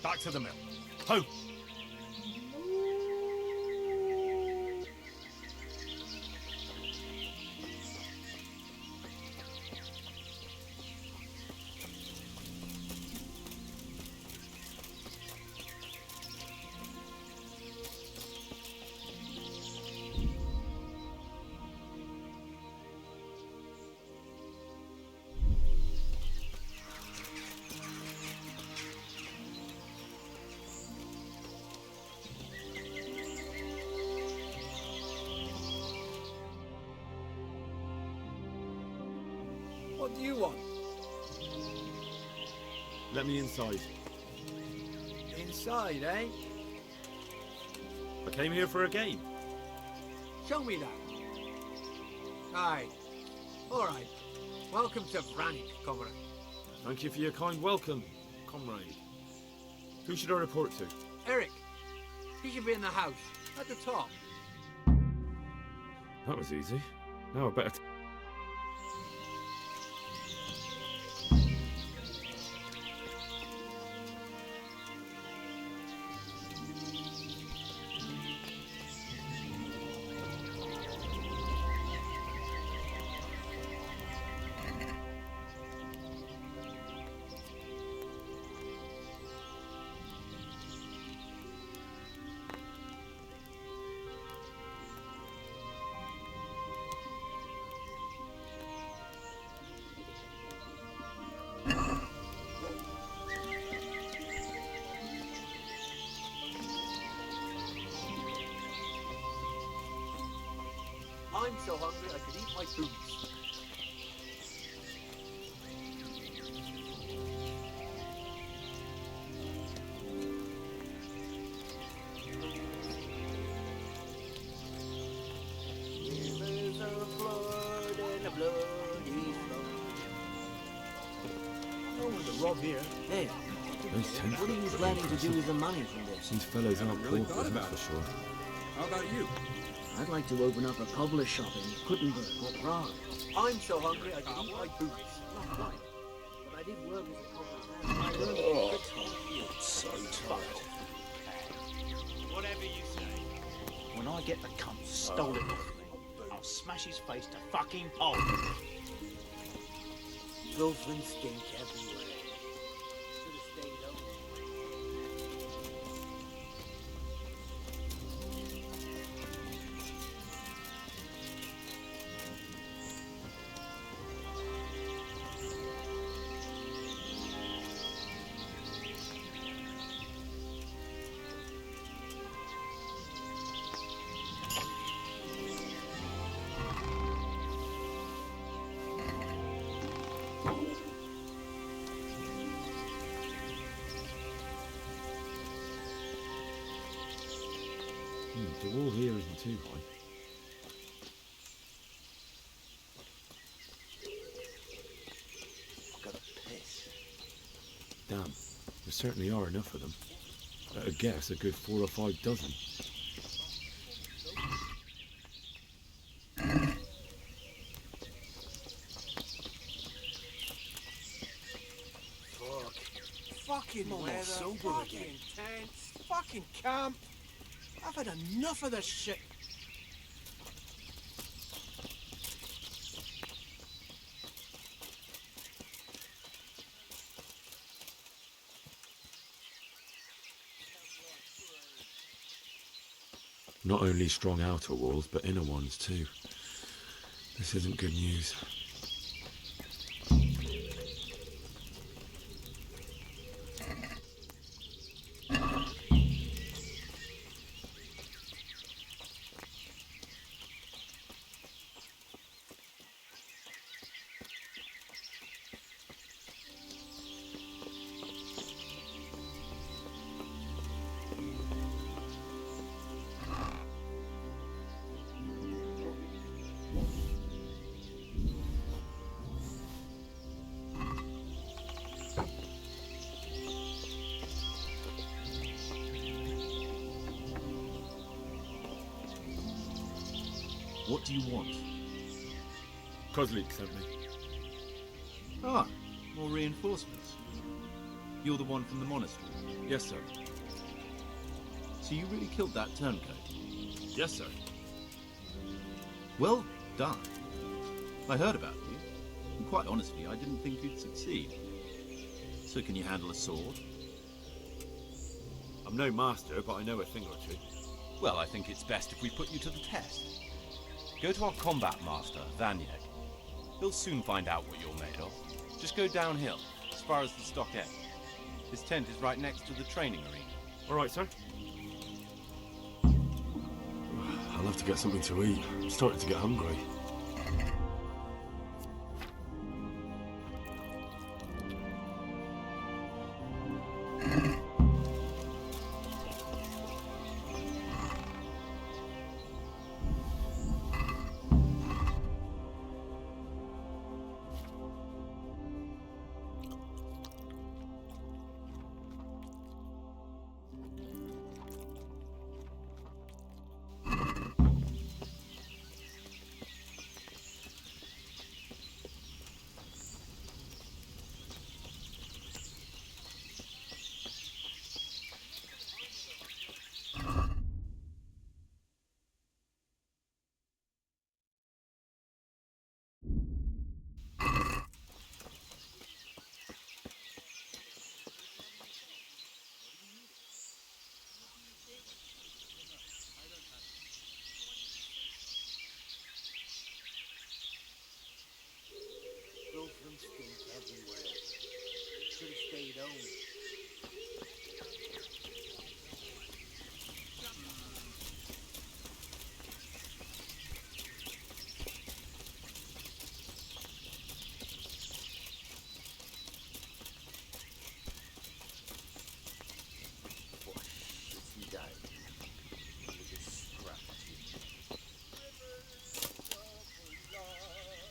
Back to the mill. Ho! What do you want? Let me inside. Inside, eh? I came here for a game. Show me that. Aye. Alright. Welcome to Brannick, comrade. Thank you for your kind welcome, comrade. Who should I report to? Eric, he should be in the house, at the top. That was easy. Now I better... I'm so hungry I could eat my boots. Rivers of blood and a bloody flow. No one to rob here. Hey, Those tents what are you look planning to do impressive. with the money from this? These fellows aren't really paupers, thought that's about for it. sure. How about you? I'd like to open up a cobbler shop in Kuttenberg or Prague. I'm so hungry I could eat my boots. Not quite, but I did work as a cobbler man. I learned a trick from it. So tired. Whatever you say. When I get the cunt stole it off me, I'll smash his face to fucking pulp. Filth and stink everywhere. Should have stayed home. The wall here isn't too high. I've got a piss. Damn, there certainly are enough of them. At a guess, a good 4 or 5 dozen. Fucking weather, fucking tents, fucking camp. I've had enough of this shit. Not only strong outer walls, but inner ones too. This isn't good news. What do you want? Kozlik sent me. Ah, more reinforcements. You're the one from the monastery. Yes, sir. So you really killed that turncoat? Yes, sir. Well done. I heard about you, and quite honestly, I didn't think you'd succeed. So can you handle a sword? I'm no master, but I know a thing or two. Well, I think it's best if we put you to the test. Go to our combat master, Vanyeg. He'll soon find out what you're made of. Just go downhill, as far as the stockade. His tent is right next to the training arena. All right, sir. I'll have to get something to eat. I'm starting to get hungry.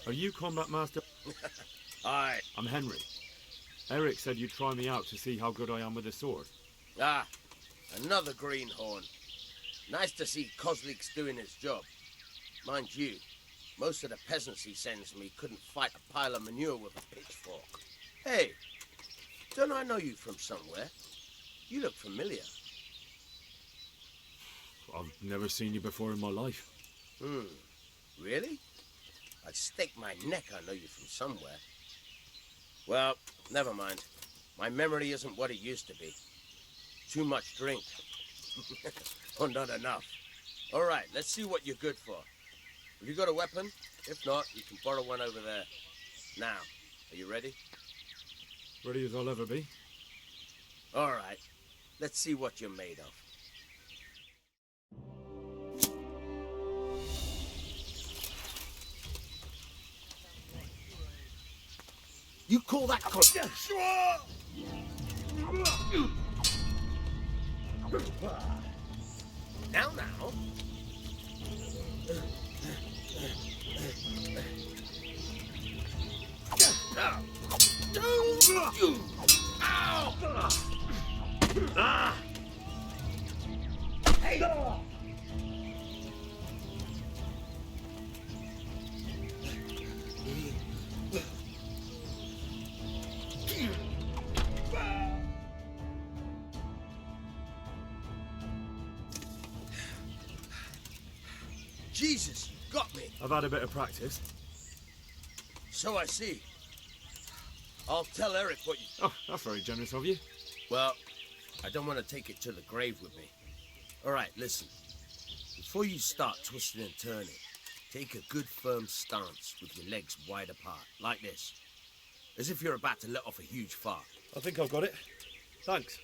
Are you Combat Master? Aye. I'm Henry. Eric said you'd try me out to see how good I am with a sword. Ah, another greenhorn. Nice to see Kozlik's doing his job. Mind you, most of the peasants he sends me couldn't fight a pile of manure with a pitchfork. Hey, don't I know you from somewhere? You look familiar. I've never seen you before in my life. Really? I'd stake my neck I know you from somewhere. Well, never mind. My memory isn't what it used to be. Too much drink. Or not enough. All right, let's see what you're good for. Have you got a weapon? If not, you can borrow one over there. Now, are you ready? Ready as I'll ever be. All right, let's see what you're made of. You call that Now. Hey! Jesus, you got me. I've had a bit of practice. So I see. I'll tell Eric what you... Oh, that's very generous of you. Well, I don't want to take it to the grave with me. All right, listen. Before you start twisting and turning, take a good firm stance with your legs wide apart, like this. As if you're about to let off a huge fart. I think I've got it. Thanks.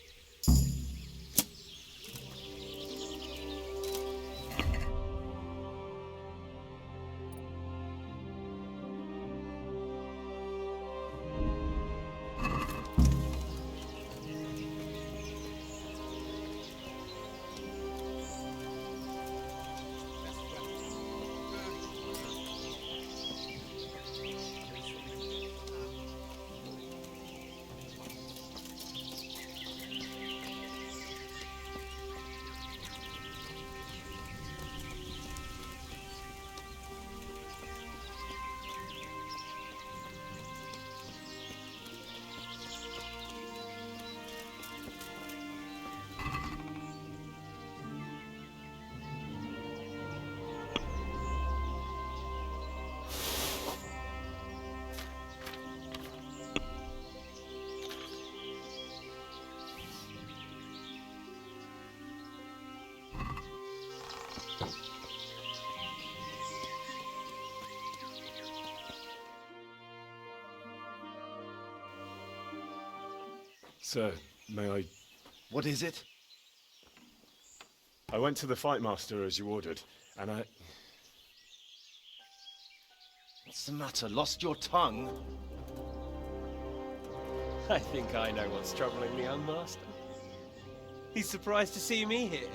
Sir, may I... What is it? I went to the fight master as you ordered, and I... What's the matter? Lost your tongue? I think I know what's troubling the young master. He's surprised to see me here.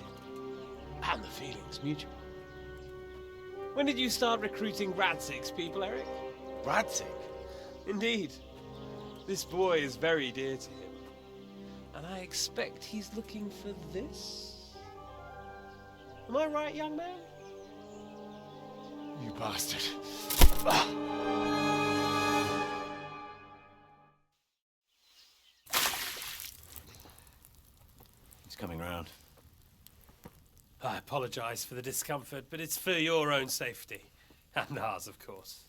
And the feeling's mutual. When did you start recruiting Radzig's people, Eric? Radzig? Indeed. This boy is very dear to him. And I expect he's looking for this? Am I right, young man? You bastard. He's coming round. I apologize for the discomfort, but it's for your own safety. And ours, of course.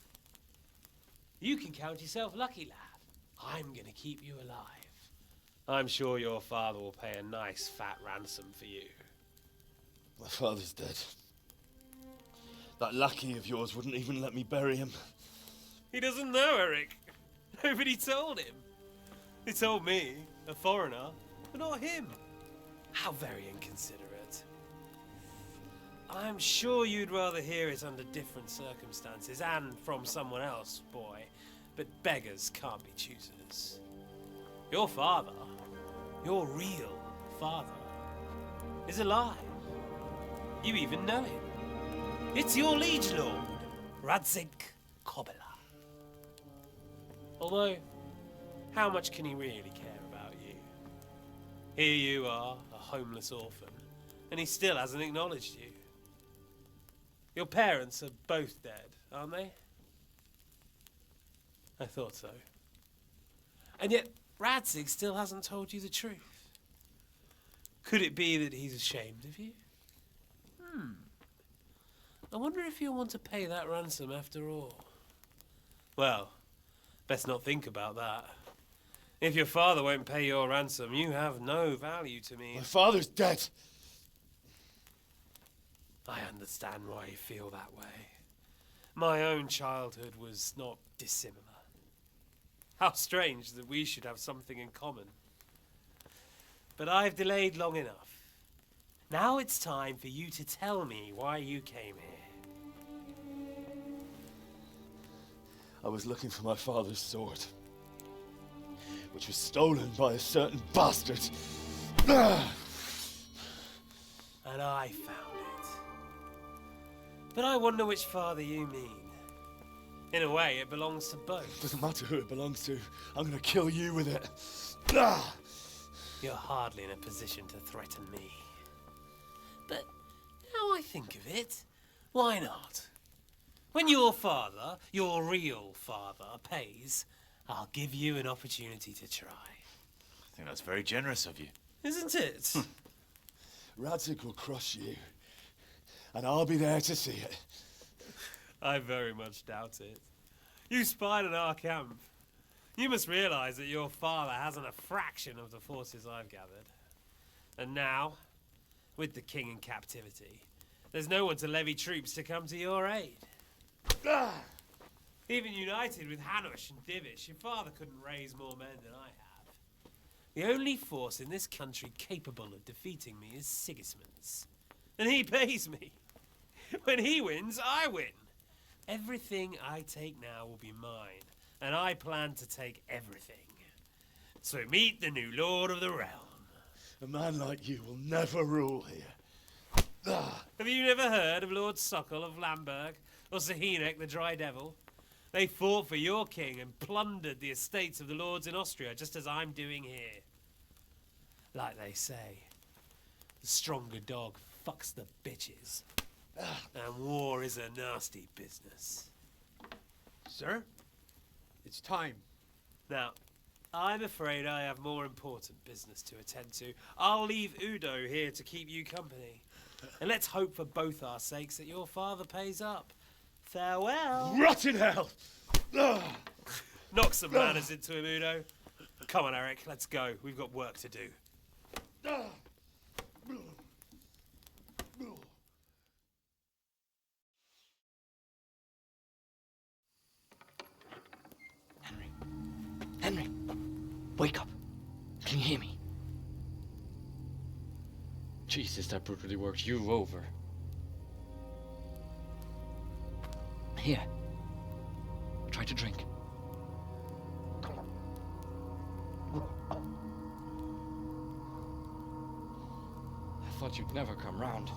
You can count yourself lucky, lad. I'm gonna keep you alive. I'm sure your father will pay a nice fat ransom for you. My father's dead. That lackey of yours wouldn't even let me bury him. He doesn't know, Eric. Nobody told him. They told me, a foreigner, but not him. How very inconsiderate. I'm sure you'd rather hear it under different circumstances and from someone else, boy. But beggars can't be choosers. Your father, your real father, is alive. You even know him. It's your liege lord, Radzig Kobela. Although, how much can he really care about you? Here you are, a homeless orphan, and he still hasn't acknowledged you. Your parents are both dead, aren't they? I thought so. And yet, Radzig still hasn't told you the truth. Could it be that he's ashamed of you? I wonder if you'll want to pay that ransom after all. Well, best not think about that. If your father won't pay your ransom, you have no value to me. My father's dead. I understand why you feel that way. My own childhood was not dissimilar. How strange that we should have something in common. But I've delayed long enough. Now it's time for you to tell me why you came here. I was looking for my father's sword, which was stolen by a certain bastard. And I found it. But I wonder which father you mean. In a way, it belongs to both. Doesn't matter who it belongs to. I'm gonna kill you with it. You're hardly in a position to threaten me. But now I think of it, why not? When your father, your real father, pays, I'll give you an opportunity to try. I think that's very generous of you. Isn't it? Radzig will crush you, and I'll be there to see it. I very much doubt it. You spied on our camp. You must realize that your father hasn't a fraction of the forces I've gathered. And now, with the king in captivity, there's no one to levy troops to come to your aid. Even united with Hanush and Divish, your father couldn't raise more men than I have. The only force in this country capable of defeating me is Sigismund's. And he pays me. When he wins, I win. Everything I take now will be mine, and I plan to take everything. So meet the new lord of the realm. A man like you will never rule here. Have you never heard of Lord Sokol of Lamberg, or Sahinek the Dry Devil? They fought for your king and plundered the estates of the lords in Austria, just as I'm doing here. Like they say, the stronger dog fucks the bitches. And war is a nasty business. Sir, it's time. Now, I'm afraid I have more important business to attend to. I'll leave Udo here to keep you company. And let's hope for both our sakes that your father pays up. Farewell. Rot in hell! Knock some manners into him, Udo. Come on, Eric, let's go. We've got work to do. Henry, wake up. Can you hear me? Jesus, that brutally worked you over. Here. Try to drink. I thought you'd never come round.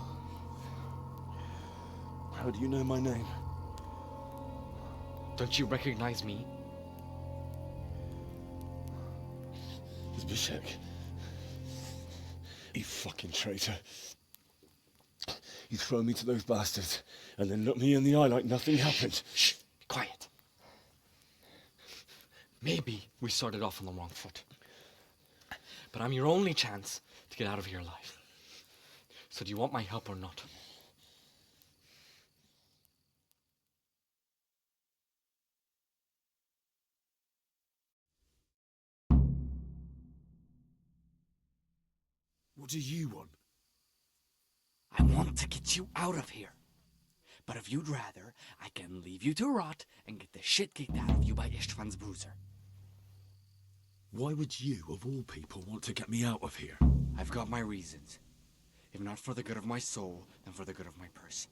How do you know my name? Don't you recognize me? Zbyszek. You fucking traitor. You throw me to those bastards and then look me in the eye like nothing happened. Shh, be quiet. Maybe we started off on the wrong foot. But I'm your only chance to get out of here alive. So do you want my help or not? What do you want? I want to get you out of here. But if you'd rather, I can leave you to rot and get the shit kicked out of you by Istvan's bruiser. Why would you, of all people, want to get me out of here? I've got my reasons. If not for the good of my soul, then for the good of my purse.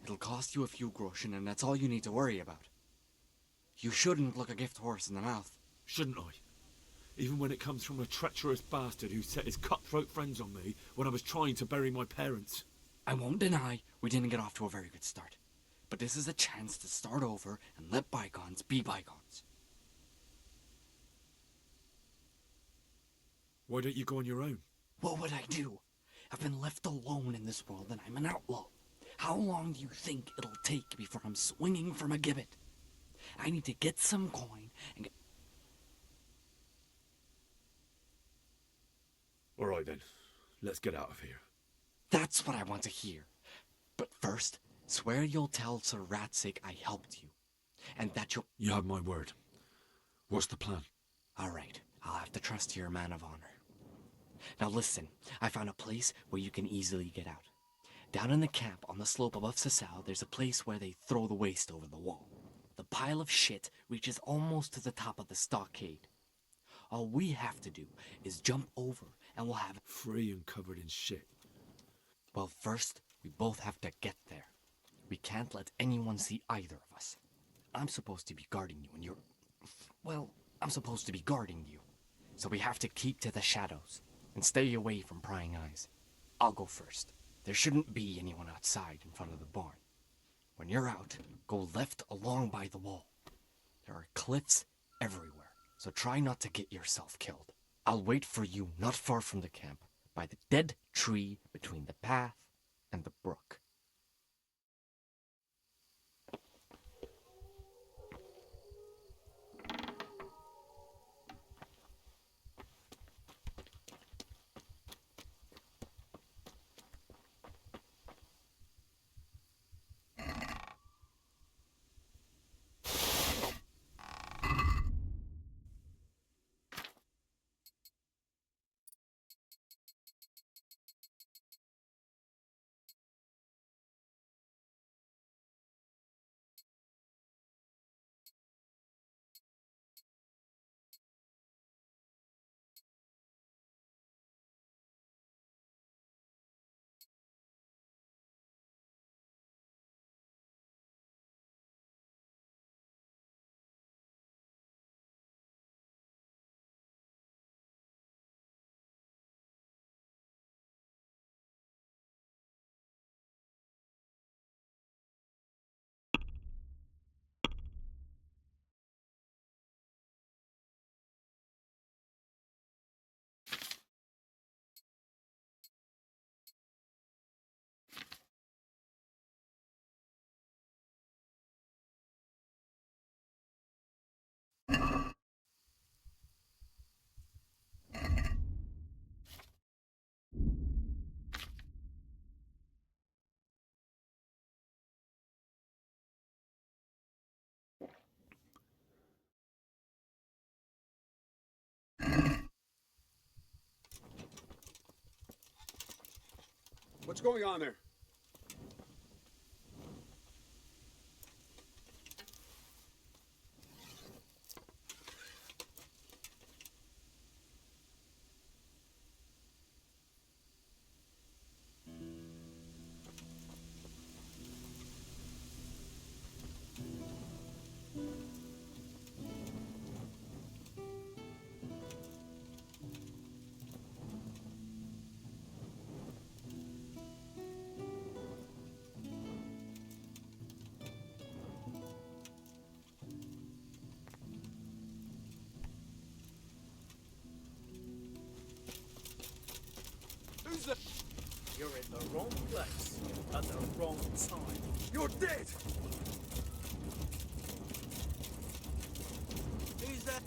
It'll cost you a few groschen, and that's all you need to worry about. You shouldn't look a gift horse in the mouth. Shouldn't I? Even when it comes from a treacherous bastard who set his cutthroat friends on me when I was trying to bury my parents. I won't deny we didn't get off to a very good start. But this is a chance to start over and let bygones be bygones. Why don't you go on your own? What would I do? I've been left alone in this world and I'm an outlaw. How long do you think it'll take before I'm swinging from a gibbet? I need to get some coin and get... All right then, let's get out of here. That's what I want to hear. But first, swear you'll tell Sir Ratsig I helped you. And that you'll... You have my word. What's the plan? All right, I'll have to trust your man of honor. Now listen, I found a place where you can easily get out. Down in the camp on the slope above Sasau, there's a place where they throw the waste over the wall. The pile of shit reaches almost to the top of the stockade. All we have to do is jump over and we'll have... Free and covered in shit. Well, first, we both have to get there. We can't let anyone see either of us. I'm supposed to be guarding you and you're... Well, I'm supposed to be guarding you. So we have to keep to the shadows and stay away from prying eyes. I'll go first. There shouldn't be anyone outside in front of the barn. When you're out, go left along by the wall. There are cliffs everywhere, so try not to get yourself killed. I'll wait for you not far from the camp, by the dead tree between the path and the brook. What's going on there? You're in the wrong place at the wrong time. You're dead! Who's that?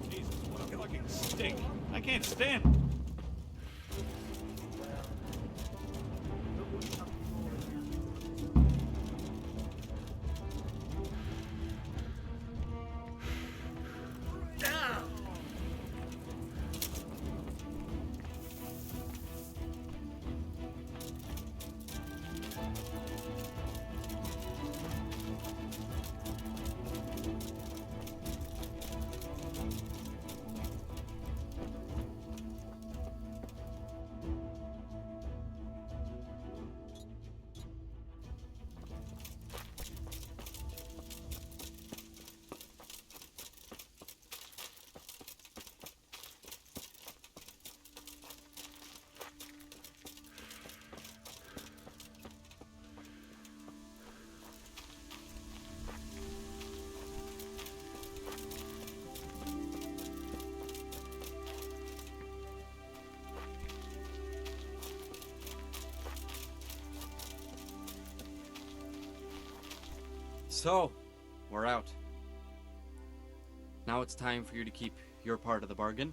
Jesus, I feel like it stink. I can't stand. So, we're out. Now it's time for you to keep your part of the bargain.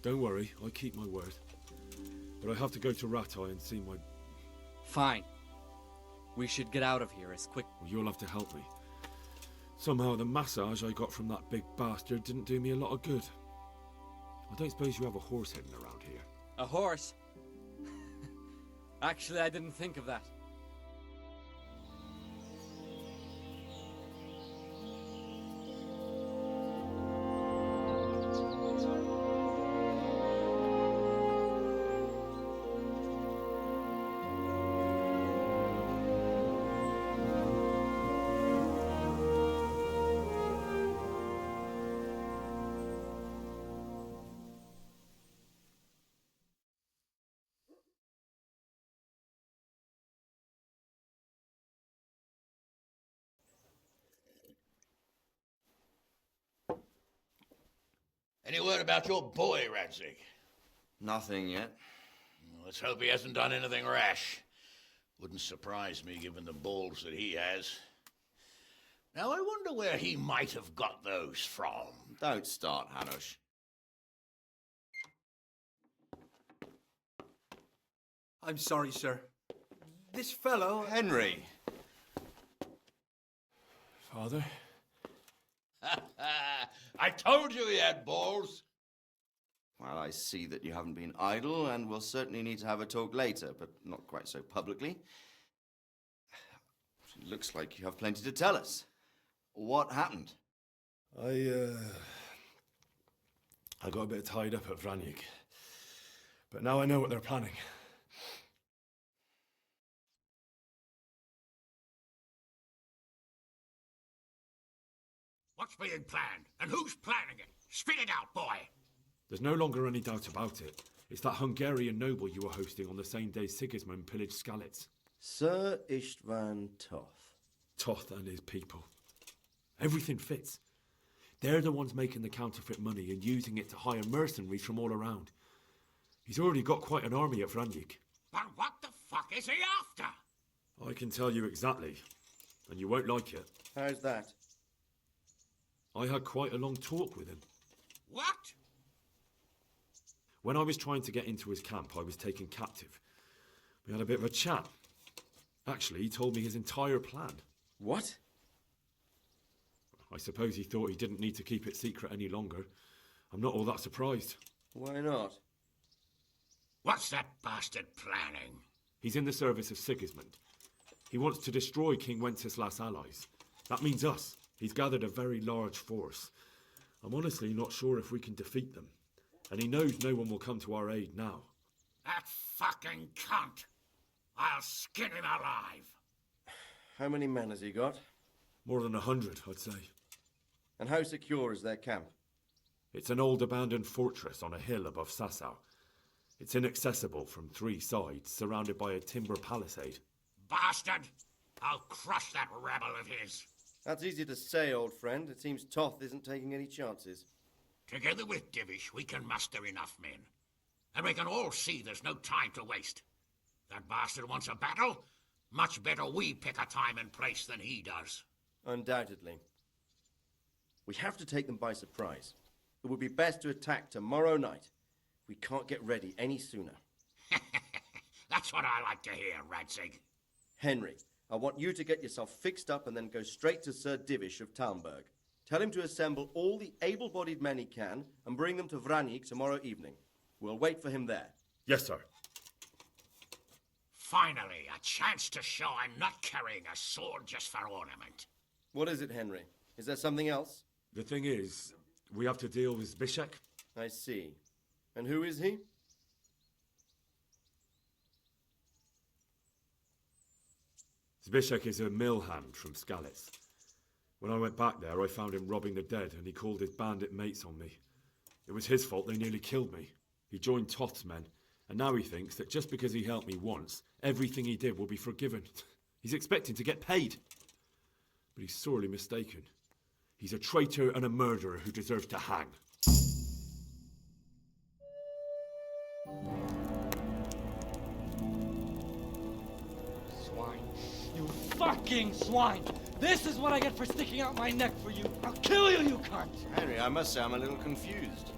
Don't worry, I keep my word. But I have to go to Ratai and see my... Fine. We should get out of here as quick... Well, you'll have to help me. Somehow the massage I got from that big bastard didn't do me a lot of good. I don't suppose you have a horse hidden around here? A horse? Actually, I didn't think of that. Any word about your boy, Radzig? Nothing yet. Let's hope he hasn't done anything rash. Wouldn't surprise me, given the balls that he has. Now, I wonder where he might have got those from. Don't start, Hanush. I'm sorry, sir. This fellow... Henry! Father? I told you he had balls. Well, I see that you haven't been idle, and we'll certainly need to have a talk later, but not quite so publicly. It looks like you have plenty to tell us. What happened? I got a bit tied up at Vranyig. But now I know what they're planning. What's being planned? And who's planning it? Spit it out, boy! There's no longer any doubt about it. It's that Hungarian noble you were hosting on the same day Sigismund pillaged Skalitz. Sir Istvan Toth. Toth and his people. Everything fits. They're the ones making the counterfeit money and using it to hire mercenaries from all around. He's already got quite an army at Vranyig. But what the fuck is he after? I can tell you exactly, and you won't like it. How's that? I had quite a long talk with him. What? When I was trying to get into his camp, I was taken captive. We had a bit of a chat. Actually, he told me his entire plan. What? I suppose he thought he didn't need to keep it secret any longer. I'm not all that surprised. Why not? What's that bastard planning? He's in the service of Sigismund. He wants to destroy King Wenceslas' allies. That means us. He's gathered a very large force. I'm honestly not sure if we can defeat them. And he knows no one will come to our aid now. That fucking cunt! I'll skin him alive! How many men has he got? More than 100, I'd say. And how secure is their camp? It's an old abandoned fortress on a hill above Sasau. It's inaccessible from 3 sides, surrounded by a timber palisade. Bastard! I'll crush that rebel of his! That's easy to say, old friend. It seems Toth isn't taking any chances. Together with Divish, we can muster enough men. And we can all see there's no time to waste. That bastard wants a battle? Much better we pick a time and place than he does. Undoubtedly. We have to take them by surprise. It would be best to attack tomorrow night. We can't get ready any sooner. That's what I like to hear, Radzig. Henry, I want you to get yourself fixed up and then go straight to Sir Divish of Talmberg. Tell him to assemble all the able-bodied men he can and bring them to Vranyig tomorrow evening. We'll wait for him there. Yes, sir. Finally, a chance to show I'm not carrying a sword just for ornament. What is it, Henry? Is there something else? The thing is, we have to deal with Zbyszek. I see. And who is he? Zbyszek is a mill hand from Skalitz. When I went back there, I found him robbing the dead, and he called his bandit mates on me. It was his fault they nearly killed me. He joined Toth's men, and now he thinks that just because he helped me once, everything he did will be forgiven. He's expecting to get paid. But he's sorely mistaken. He's a traitor and a murderer who deserves to hang. Swine. fucking swine! This is what I get for sticking out my neck for you. I'll kill you, you cunt! Henry, I must say I'm a little confused.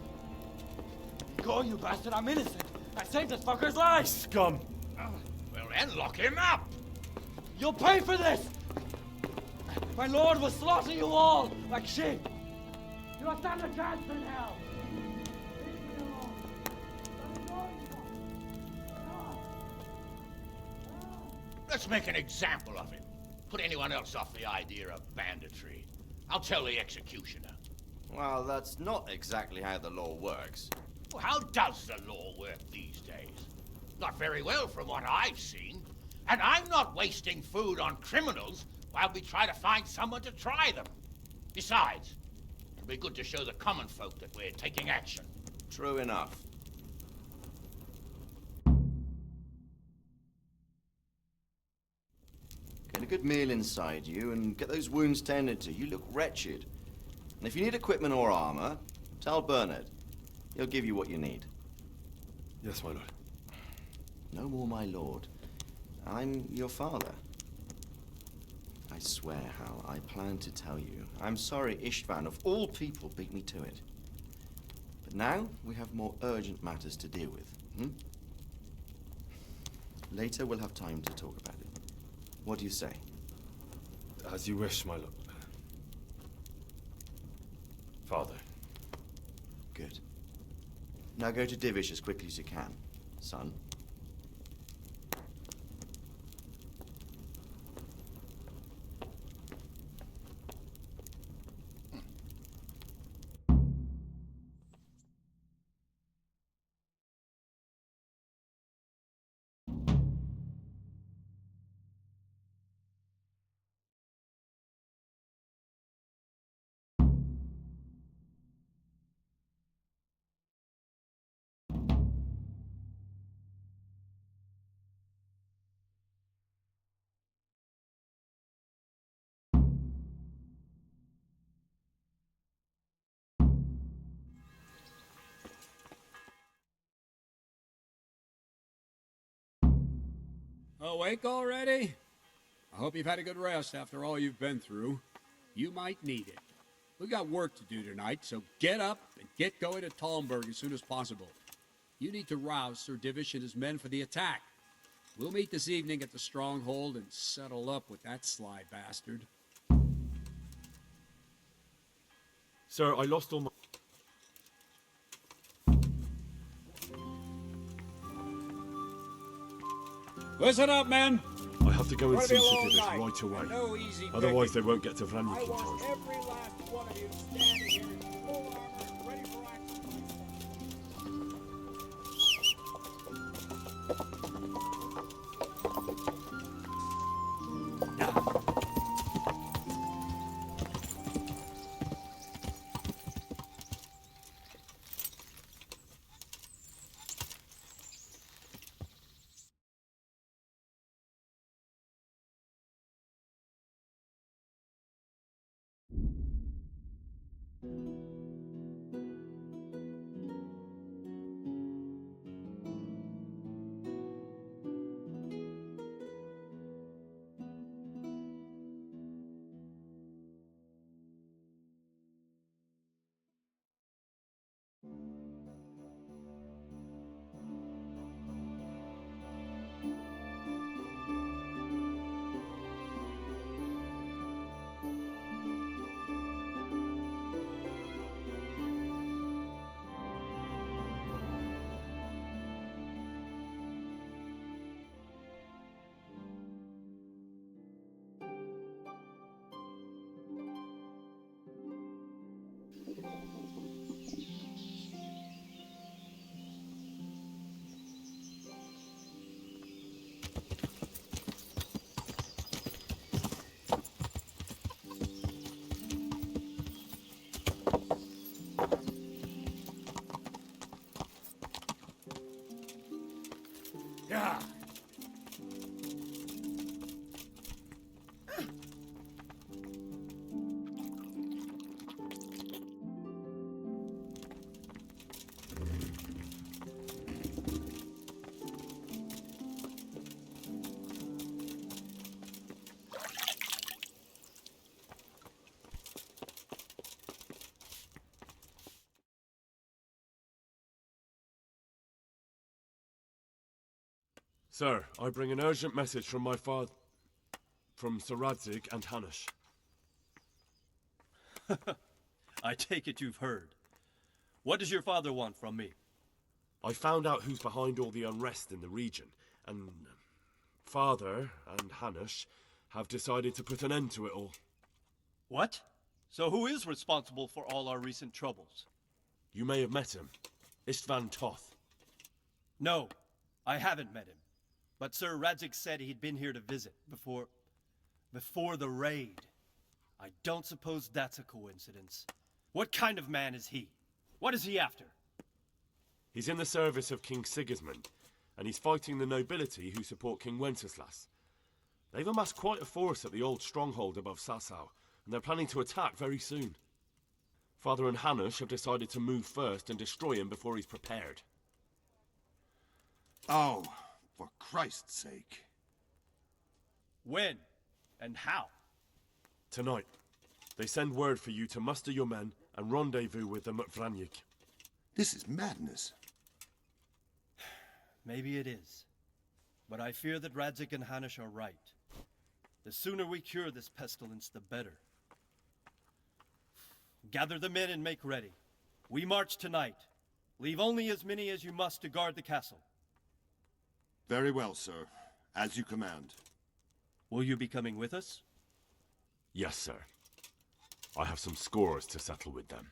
Go, you bastard, I'm innocent. I saved this fucker's life! Scum! Well then, lock him up! You'll pay for this! My lord will slaughter you all like sheep! You don't stand a chance in hell! Let's make an example of him. Put anyone else off the idea of banditry. I'll tell the executioner. Well, that's not exactly how the law works. Well, how does the law work these days? Not very well from what I've seen. And I'm not wasting food on criminals while we try to find someone to try them. Besides, it'll be good to show the common folk that we're taking action. True enough. Get a good meal inside you and get those wounds tended to. You look wretched. And if you need equipment or armor, tell Bernard. He'll give you what you need. Yes, my lord. No more, my lord. I'm your father. I swear, Hal, I planned to tell you. I'm sorry Istvan, of all people, beat me to it. But now we have more urgent matters to deal with. Later we'll have time to talk about it. What do you say? As you wish, my lord. Father. Good. Now go to Divish as quickly as you can, son. Awake already? I hope you've had a good rest after all you've been through. You might need it. We've got work to do tonight, so get up and get going to Talmberg as soon as possible. You need to rouse Sir Divish and his men for the attack. We'll meet this evening at the stronghold and settle up with that sly bastard. Sir, I lost all my... Listen up, men! I have to go and see Sir Divish night. right away. No easy Otherwise they picking. won't get to Vrannik I in want time. every last one of you standing here in full armor and ready for action. Yeah. Sir, I bring an urgent message from my father... from Sir Radzig and Hanush. I take it you've heard. What does your father want from me? I found out who's behind all the unrest in the region, and Father and Hanush have decided to put an end to it all. What? So who is responsible for all our recent troubles? You may have met him. Istvan Toth. No, I haven't met him. But Sir Radzig said he'd been here to visit before the raid. I don't suppose that's a coincidence. What kind of man is he? What is he after? He's in the service of King Sigismund, and he's fighting the nobility who support King Wenceslas. They've amassed quite a force at the old stronghold above Sasau, and they're planning to attack very soon. Father and Hanush have decided to move first and destroy him before he's prepared. Oh, for Christ's sake. When? And how? Tonight. They send word for you to muster your men and rendezvous with them at Vranyik. This is madness. Maybe it is. But I fear that Radzig and Hanush are right. The sooner we cure this pestilence, the better. Gather the men and make ready. We march tonight. Leave only as many as you must to guard the castle. Very well, sir. As you command. Will you be coming with us? Yes, sir. I have some scores to settle with them.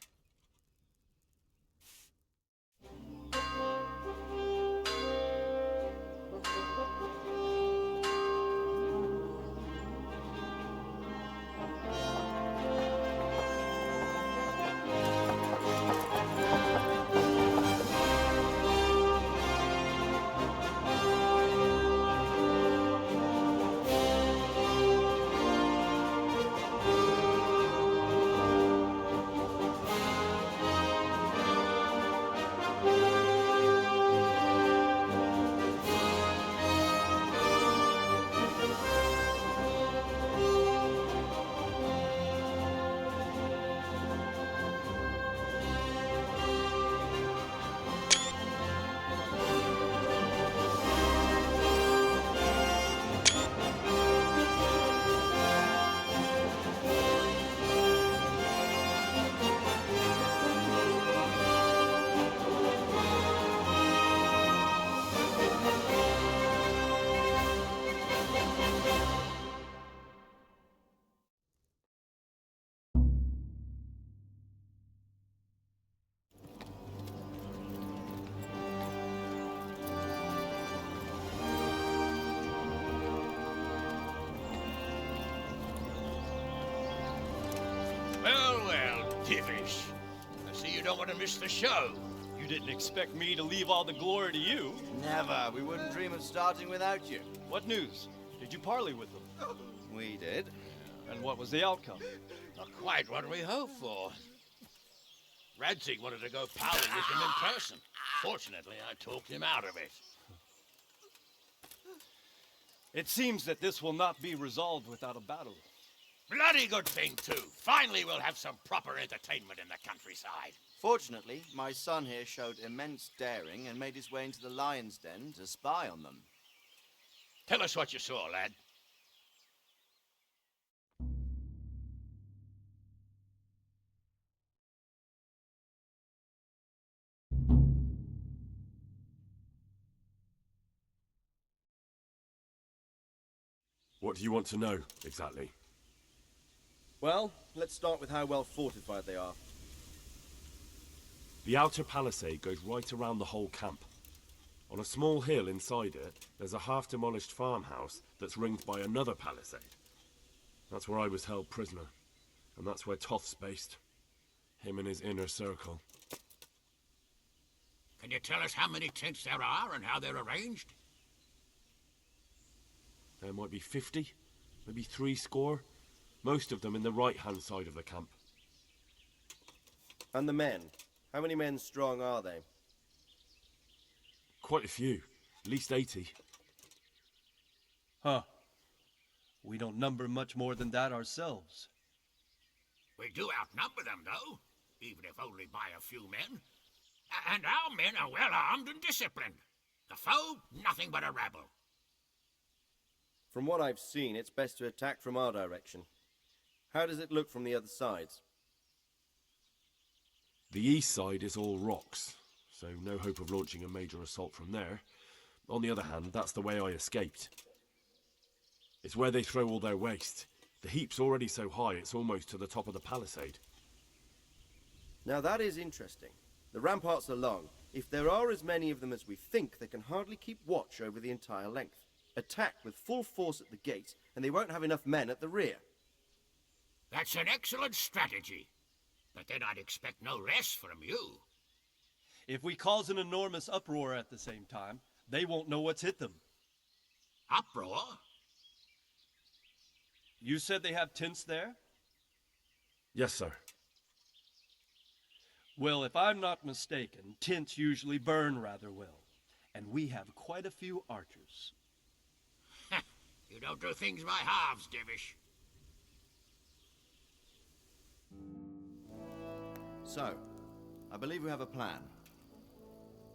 Divish. I see you don't want to miss the show. You didn't expect me to leave all the glory to you. Never. We wouldn't dream of starting without you. What news? Did you parley with them? We did. And what was the outcome? Not quite what we hoped for. Radzig wanted to go parley with him in person. Fortunately, I talked him out of it. It seems that this will not be resolved without a battle. Bloody good thing, too. Finally, we'll have some proper entertainment in the countryside. Fortunately, my son here showed immense daring and made his way into the lion's den to spy on them. Tell us what you saw, lad. What do you want to know, exactly? Well, let's start with how well fortified they are. The outer palisade goes right around the whole camp. On a small hill inside it, there's a half-demolished farmhouse that's ringed by another palisade. That's where I was held prisoner, and that's where Toth's based. Him and his inner circle. Can you tell us how many tents there are and how they're arranged? There might be 50, maybe 70. Most of them in the right-hand side of the camp. And the men? How many men strong are they? Quite a few. At least 80. Huh. We don't number much more than that ourselves. We do outnumber them, though, even if only by a few men. And our men are well armed and disciplined. The foe, nothing but a rabble. From what I've seen, it's best to attack from our direction. How does it look from the other sides? The east side is all rocks, so no hope of launching a major assault from there. On the other hand, that's the way I escaped. It's where they throw all their waste. The heap's already so high it's almost to the top of the palisade. Now that is interesting. The ramparts are long. If there are as many of them as we think, they can hardly keep watch over the entire length. Attack with full force at the gate, and they won't have enough men at the rear. That's an excellent strategy. But then I'd expect no rest from you. If we cause an enormous uproar at the same time, they won't know what's hit them. Uproar? You said they have tents there? Yes, sir. Well, if I'm not mistaken, tents usually burn rather well. And we have quite a few archers. You don't do things by halves, Divish. So, I believe we have a plan.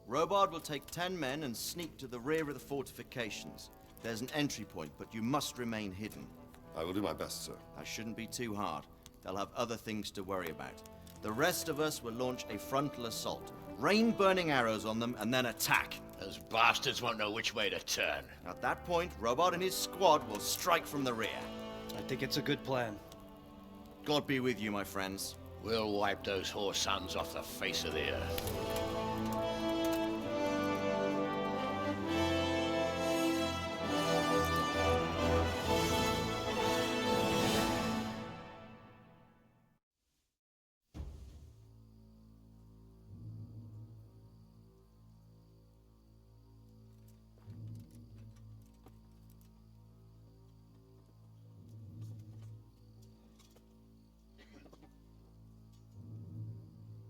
Robard will take 10 men and sneak to the rear of the fortifications. There's an entry point, but you must remain hidden. I will do my best, sir. That shouldn't be too hard. They'll have other things to worry about. The rest of us will launch a frontal assault. Rain burning arrows on them and then attack. Those bastards won't know which way to turn. At that point, Robard and his squad will strike from the rear. I think it's a good plan. God be with you, my friends. We'll wipe those whore sons off the face of the earth.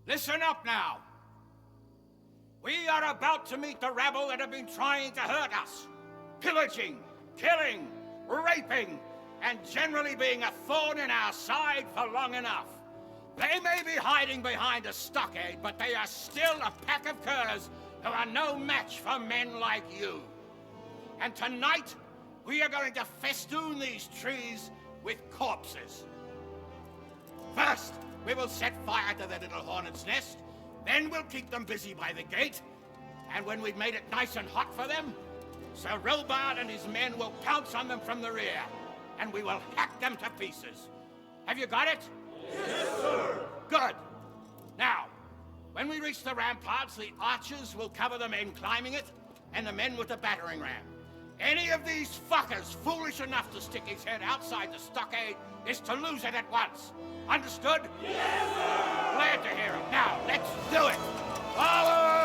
Listen up now. We are about to meet the rabble that have been trying to hurt us. Pillaging, killing, raping, and generally being a thorn in our side for long enough. They may be hiding behind a stockade, but they are still a pack of curs who are no match for men like you. And tonight, we are going to festoon these trees with corpses. First, we will set fire to their little hornet's nest. Then we'll keep them busy by the gate. And when we've made it nice and hot for them, Sir Robard and his men will pounce on them from the rear. And we will hack them to pieces. Have you got it? Yes, sir. Good. Now, when we reach the ramparts, the archers will cover the men climbing it, and the men with the battering ram. Any of these fuckers foolish enough to stick his head outside the stockade is to lose it at once. Understood? Yes, sir! Glad to hear it. Now, let's do it! Forward!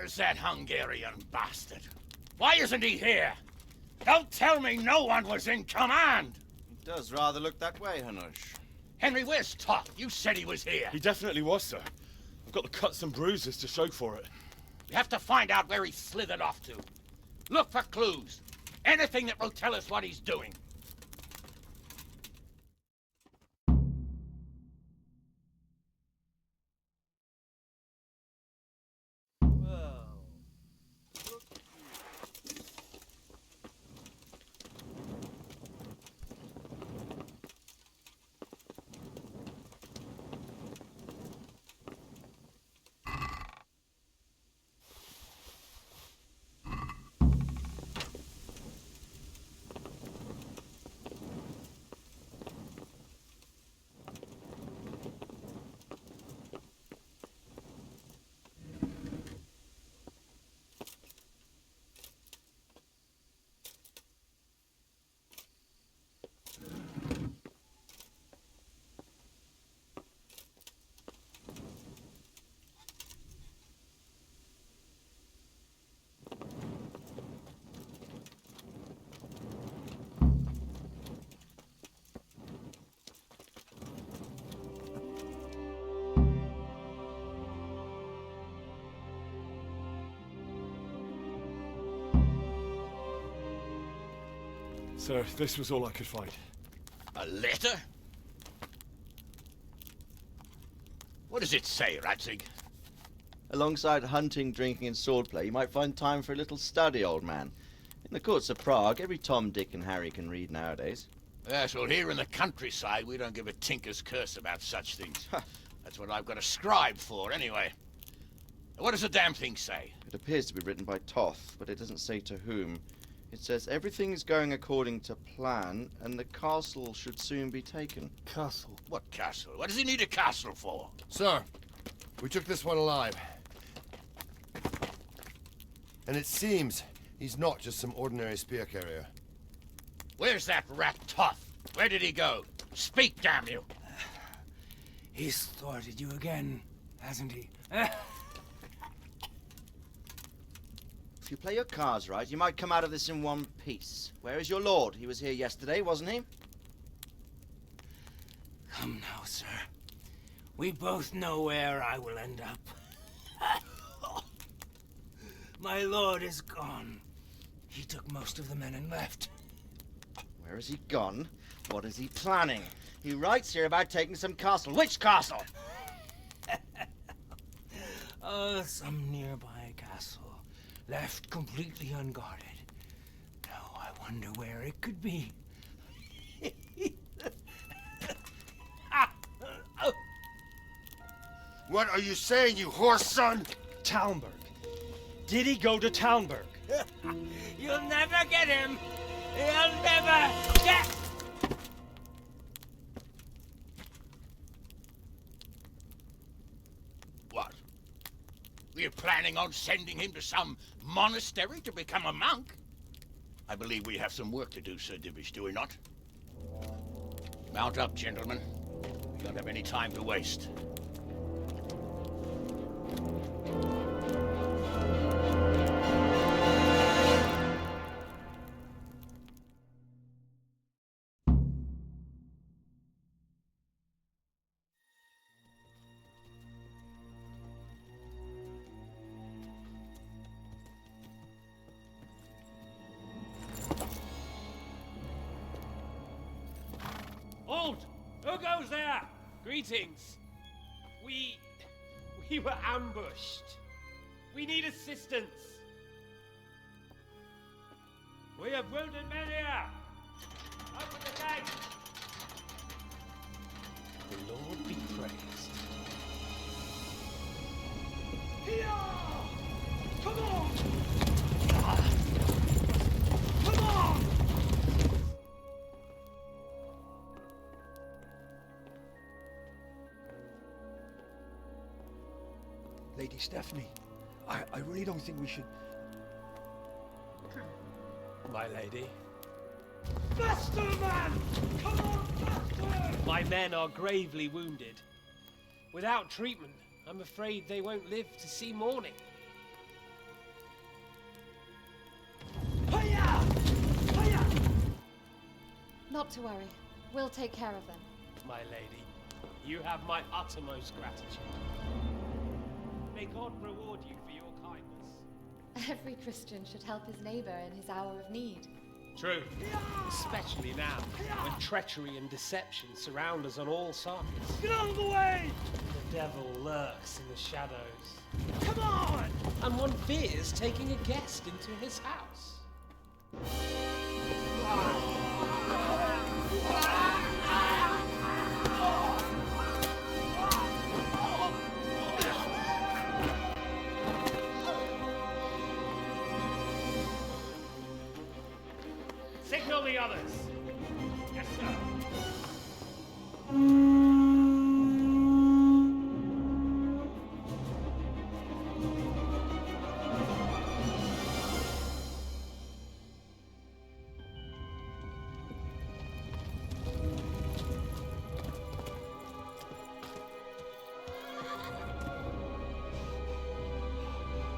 Where's that Hungarian bastard? Why isn't he here? Don't tell me no one was in command! It does rather look that way, Hanush. Henry, where's Toth? You said he was here. He definitely was, sir. I've got the cuts and bruises to show for it. We have to find out where he slithered off to. Look for clues. Anything that will tell us what he's doing. Sir, this was all I could find. A letter? What does it say, Radzig? Alongside hunting, drinking, and swordplay, you might find time for a little study, old man. In the courts of Prague, every Tom, Dick, and Harry can read nowadays. Yes, well, here in the countryside, we don't give a tinker's curse about such things. That's what I've got a scribe for, anyway. What does the damn thing say? It appears to be written by Toth, but it doesn't say to whom. It says everything is going according to plan, and the castle should soon be taken. Castle? What castle? What does he need a castle for? Sir, we took this one alive. And it seems he's not just some ordinary spear carrier. Where's that rat Toth? Where did he go? Speak, damn you! He's thwarted you again, hasn't he? If you play your cards right, you might come out of this in one piece. Where is your lord? He was here yesterday, wasn't he? Come now, sir. We both know where I will end up. My lord is gone. He took most of the men and left. Where has he gone? What is he planning? He writes here about taking some castle. Which castle? Some nearby castle. Left completely unguarded. Now I wonder where it could be. What are you saying, you horse son? Talmberg. Did he go to Talmberg? You'll never get him. You'll never get... What? We're planning on sending him to some monastery to become a monk? I believe we have some work to do, Sir Divish, do we not? Mount up, gentlemen. We don't have any time to waste. Halt! Who goes there? Greetings. We were ambushed. We need assistance. We have wounded men here. Open the gate. The Lord be praised. Here! Come on! Come on! Lady Stephanie, I really don't think we should... My lady. Faster, man! Come on, faster! My men are gravely wounded. Without treatment, I'm afraid they won't live to see morning. Not to worry. We'll take care of them. My lady, you have my uttermost gratitude. May God reward you for your kindness. Every Christian should help his neighbor in his hour of need. True. Especially now, when treachery and deception surround us on all sides. Get out of the way! The devil lurks in the shadows. Come on! And one fears taking a guest into his house. Signal the others. Yes, sir.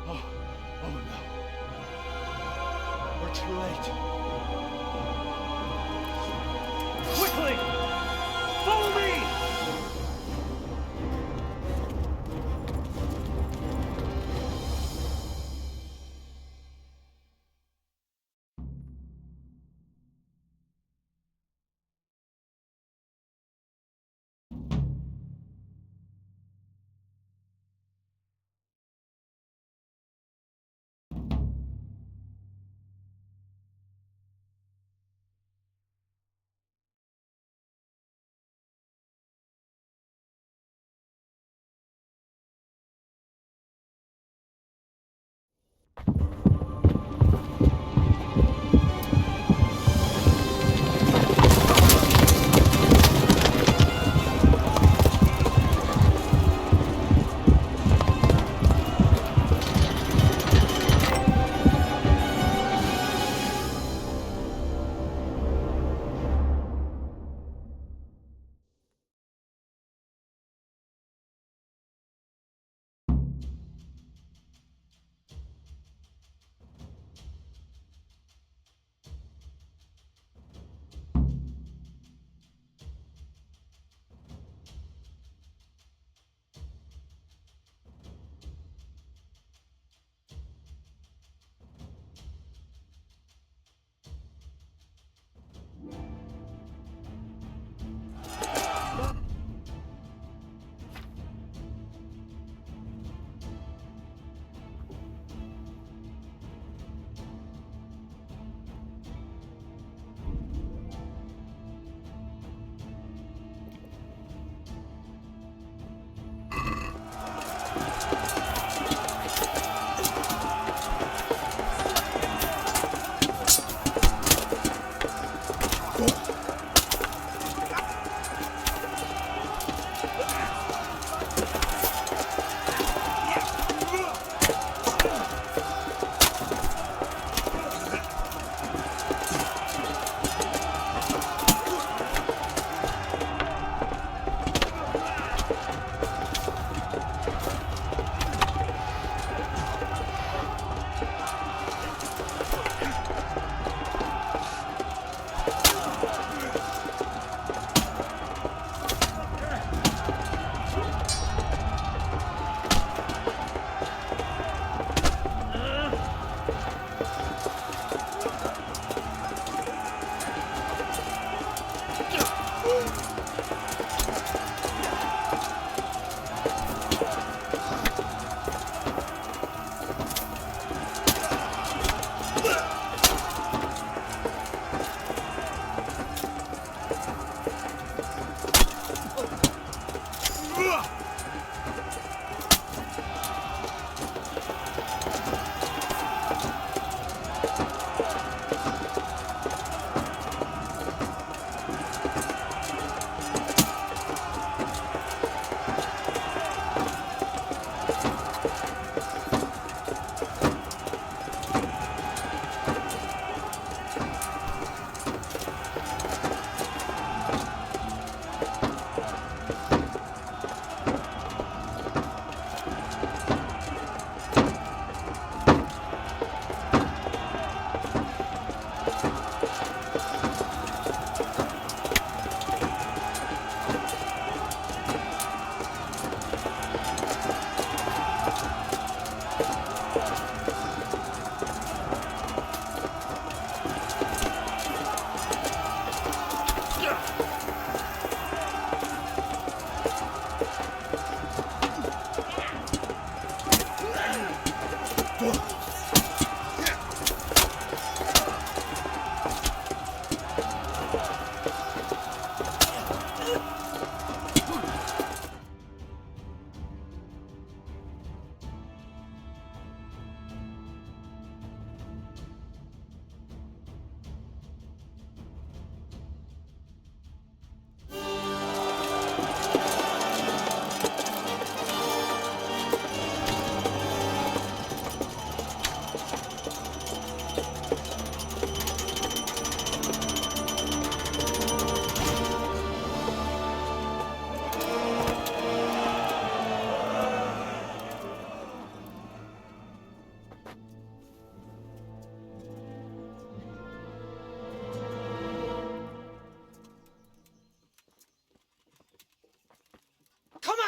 Oh no. We're too late. Quickly! Follow me!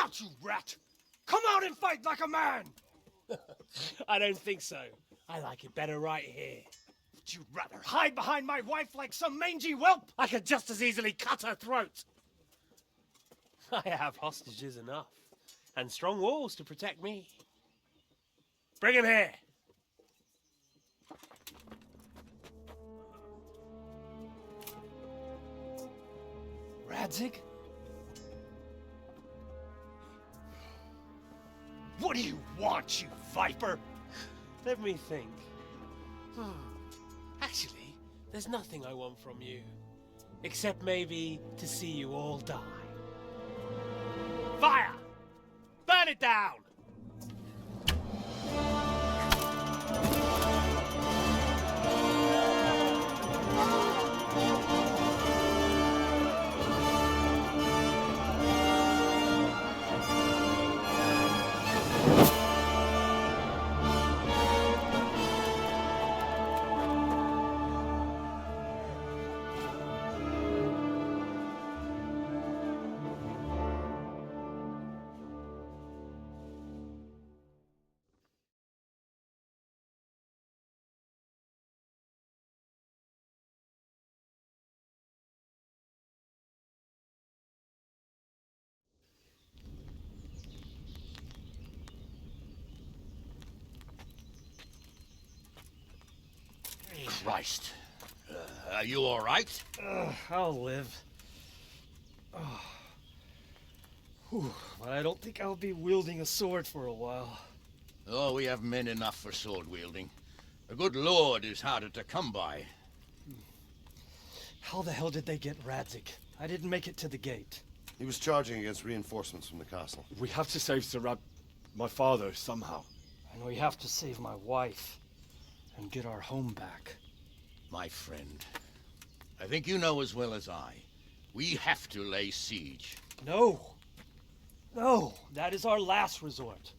out, you rat! Come out and fight like a man! I don't think so. I like it better right here. Would you rather hide behind my wife like some mangy whelp? I could just as easily cut her throat. I have hostages enough, and strong walls to protect me. Bring him here. Radzig? What do you want, you viper? Let me think. Actually, there's nothing I want from you. Except maybe to see you all die. Fire! Burn it down! Christ. Are you all right? I'll live. Whew, but I don't think I'll be wielding a sword for a while. Oh, we have men enough for sword wielding. A good lord is harder to come by. How the hell did they get Radzig? I didn't make it to the gate. He was charging against reinforcements from the castle. We have to save my father, somehow. And we have to save my wife and get our home back. My friend, I think you know as well as I. We have to lay siege. No. No, that is our last resort.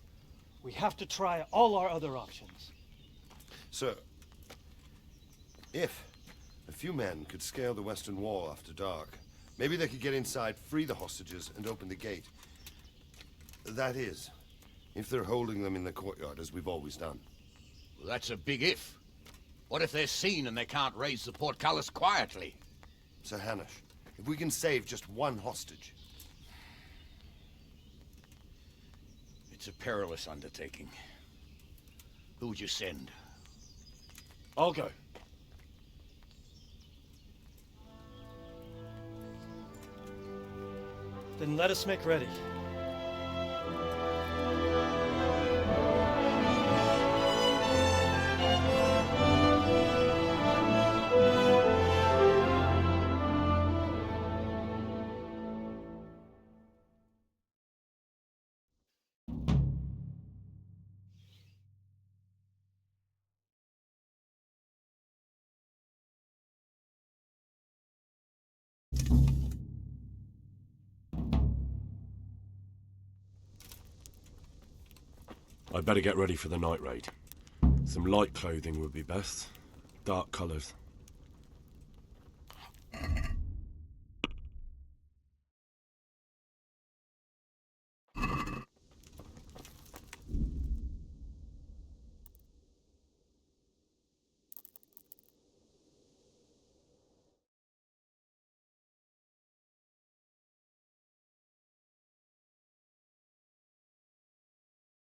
We have to try all our other options. Sir, if a few men could scale the western wall after dark, maybe they could get inside, free the hostages, and open the gate. That is, if they're holding them in the courtyard, as we've always done. Well, that's a big if. What if they're seen and they can't raise the portcullis quietly? Sir Hanush, if we can save just one hostage. It's a perilous undertaking. Who would you send? I'll go. Then let us make ready. I'd better get ready for the night raid. Some light clothing would be best. Dark colours.